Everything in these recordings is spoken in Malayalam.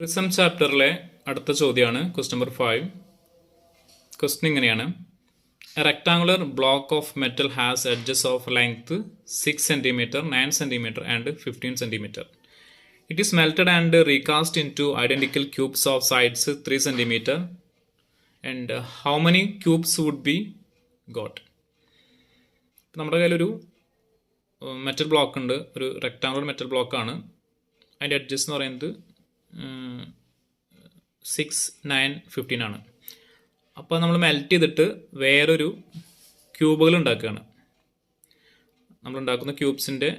പ്രിസം ചാപ്റ്ററിലെ അടുത്ത ചോദ്യമാണ് ക്വസ്റ്റ്യൻ നമ്പർ 5. ക്വസ്റ്റ്യൻ ഇങ്ങനെയാണ്: a rectangular block of metal has edges of length 6 cm, 9 cm and 15 cm. It is melted and recast into identical cubes of sides 3 cm. And how many cubes would be got? നമ്മുടെ കയ്യിലൊരു മെറ്റൽ ബ്ലോക്ക് ഉണ്ട്, ഒരു റെക്ടാങ്കുലർ മെറ്റൽ ബ്ലോക്കാണ്. അതിൻ്റെ എഡ്ജസ് എന്ന് പറയുന്നത് 6, 9, 15 ആണ്. അപ്പോൾ നമ്മൾ മെൽറ്റ് ചെയ്തിട്ട് വേറൊരു ക്യൂബുകൾ ഉണ്ടാക്കുകയാണ്. നമ്മളുണ്ടാക്കുന്ന ക്യൂബ്സിൻ്റെ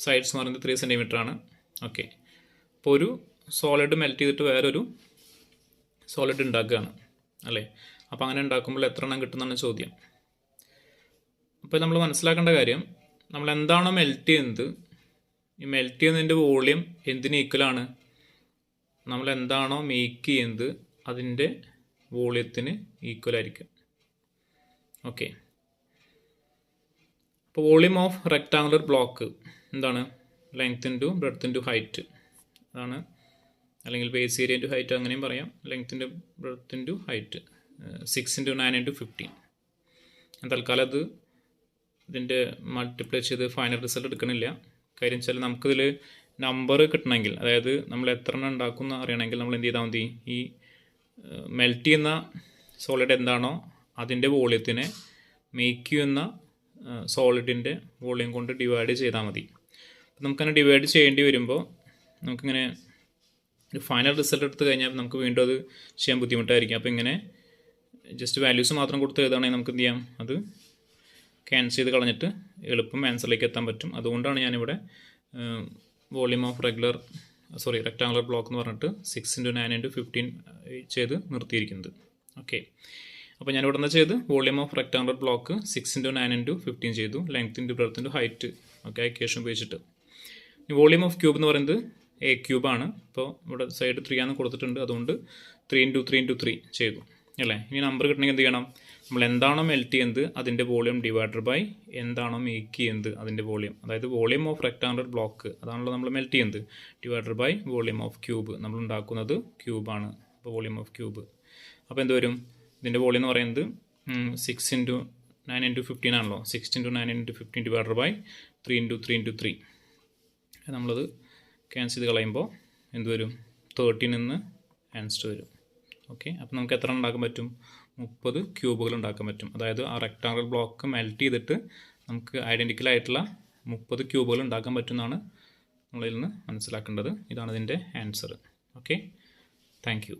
സൈഡ്സ് എന്ന് പറയുന്നത് 3 cm ആണ്. ഓക്കെ, അപ്പോൾ ഒരു സോളിഡ് മെൽറ്റ് ചെയ്തിട്ട് വേറൊരു സോളിഡ് ഉണ്ടാക്കുകയാണ് അല്ലേ. അപ്പോൾ അങ്ങനെ ഉണ്ടാക്കുമ്പോൾ എത്ര എണ്ണം കിട്ടുന്നതാണ് ചോദ്യം. അപ്പോൾ നമ്മൾ മനസ്സിലാക്കേണ്ട കാര്യം, നമ്മൾ എന്താണോ മെൽറ്റ് ചെയ്യുന്നത്, ഈ മെൽറ്റ് ചെയ്യുന്നതിൻ്റെ വോളിയം എന്തിന് ഈക്വലാണ്? നമ്മൾ എന്താണോ മേക്ക് ചെയ്യുന്നത് അതിൻ്റെ വോളിയത്തിന് ഈക്വൽ ആയിരിക്കും. ഓക്കെ, അപ്പോൾ വോളിയം ഓഫ് റെക്ടാങ്കുലർ ബ്ലോക്ക് എന്താണ്? Length into breadth into height അതാണ്, അല്ലെങ്കിൽ ബേസ് ഏരിയ ഇൻറ്റു ഹൈറ്റ് അങ്ങനെയും പറയാം. Length into breadth into height 6 × 9 × 15. തൽക്കാലം അത് ഇതിൻ്റെ മൾട്ടിപ്ലൈ ചെയ്ത് ഫൈനൽ റിസൾട്ട് എടുക്കണില്ല. കാര്യം വെച്ചാൽ നമുക്കിതിൽ നമ്പർ കിട്ടണമെങ്കിൽ, അതായത് നമ്മൾ എത്ര എണ്ണം ഉണ്ടാക്കുന്ന അറിയണമെങ്കിൽ നമ്മൾ എന്ത് ചെയ്താൽ മതി? ഈ മെൽറ്റ് ചെയ്യുന്ന സോളിഡ് എന്താണോ അതിൻ്റെ വോളിയത്തിനെ മേക്ക് ചെയ്യുന്ന സോളിഡിൻ്റെ വോളിയം കൊണ്ട് ഡിവൈഡ് ചെയ്താൽ മതി. നമുക്കങ്ങനെ ഡിവൈഡ് ചെയ്യേണ്ടി വരുമ്പോൾ നമുക്കിങ്ങനെ ഒരു ഫൈനൽ റിസൾട്ട് എടുത്ത് കഴിഞ്ഞാൽ നമുക്ക് വീണ്ടും അത് ചെയ്യാൻ ബുദ്ധിമുട്ടായിരിക്കും. അപ്പോൾ ഇങ്ങനെ ജസ്റ്റ് വാല്യൂസ് മാത്രം കൊടുത്ത് എഴുതുകയാണെങ്കിൽ നമുക്ക് എന്ത് ചെയ്യാം? അത് ക്യാൻസൽ ചെയ്ത് കളഞ്ഞിട്ട് എളുപ്പം ആൻസറിലേക്ക് എത്താൻ പറ്റും. അതുകൊണ്ടാണ് ഞാനിവിടെ വോളിയം ഓഫ് റെക്ടാങ്കുലർ ബ്ലോക്ക് എന്ന് പറഞ്ഞിട്ട് 6 × 9 × 15 ചെയ്ത് നിർത്തിയിരിക്കുന്നത്. ഓക്കെ, അപ്പോൾ ഞാനിവിടെ നിന്ന് ചെയ്ത് വോളിയം ഓഫ് റെക്ടാങ്കുലർ ബ്ലോക്ക് 6 × 9 × 15 ചെയ്തു, length into breadth into height. Okay, equation ഉപയോഗിച്ചിട്ട്. വോളിയം ഓഫ് ക്യൂബ് എന്ന് പറയുന്നത് എ ക്യൂബാണ്. അപ്പോൾ ഇവിടെ സൈഡ് 3 ആണ് കൊടുത്തിട്ടുണ്ട്, അതുകൊണ്ട് 3 × 3 × 3 ചെയ്തു അല്ലേ. ഇനി നമ്പർ കിട്ടണമെങ്കിൽ എന്ത് ചെയ്യണം? നമ്മൾ എന്താണോ മെൽറ്റ് ചെയ്യുന്നത് അതിൻ്റെ വോളിയം ഡിവൈഡഡ് ബൈ എന്താണോ മേക്ക് ചെയ്യുന്നത് അതിൻ്റെ വോളിയം, അതായത് വോളിയം ഓഫ് റെക്ടാങ്കുലർ ബ്ലോക്ക് അതാണല്ലോ നമ്മൾ മെൽറ്റ് ചെയ്യുന്നത്, divided by volume of cube. നമ്മൾ ഉണ്ടാക്കുന്നത് ക്യൂബാണ്, അപ്പോൾ വോളിയം ഓഫ് ക്യൂബ്. അപ്പോൾ എന്ത് വരും? ഇതിൻ്റെ വോളിയം എന്ന് പറയുന്നത് 6 × 9 × 15 ആണല്ലോ. 6 × 9 × 15 ഡിവൈഡഡ് ബൈ 3 × 3 × 3. നമ്മളത് ക്യാൻസൽ ചെയ്ത് കളയുമ്പോൾ എന്ത് വരും? 13 എന്ന് ആൻസർ വരും. ഓക്കെ, അപ്പോൾ നമുക്ക് എത്ര ഉണ്ടാക്കാൻ പറ്റും? 30 ക്യൂബുകൾ ഉണ്ടാക്കാൻ പറ്റും. അതായത് ആ റെക്ടാങ്കുലർ ബ്ലോക്ക് മെൽറ്റ് ചെയ്തിട്ട് നമുക്ക് ഐഡൻറ്റിക്കൽ ആയിട്ടുള്ള 30 ക്യൂബുകൾ ഉണ്ടാക്കാൻ പറ്റുമെന്നാണ് നമ്മളിൽ നിന്ന് മനസ്സിലാക്കേണ്ടത്. ഇതാണ് ഇതിൻ്റെ ആൻസർ. Okay, thank you.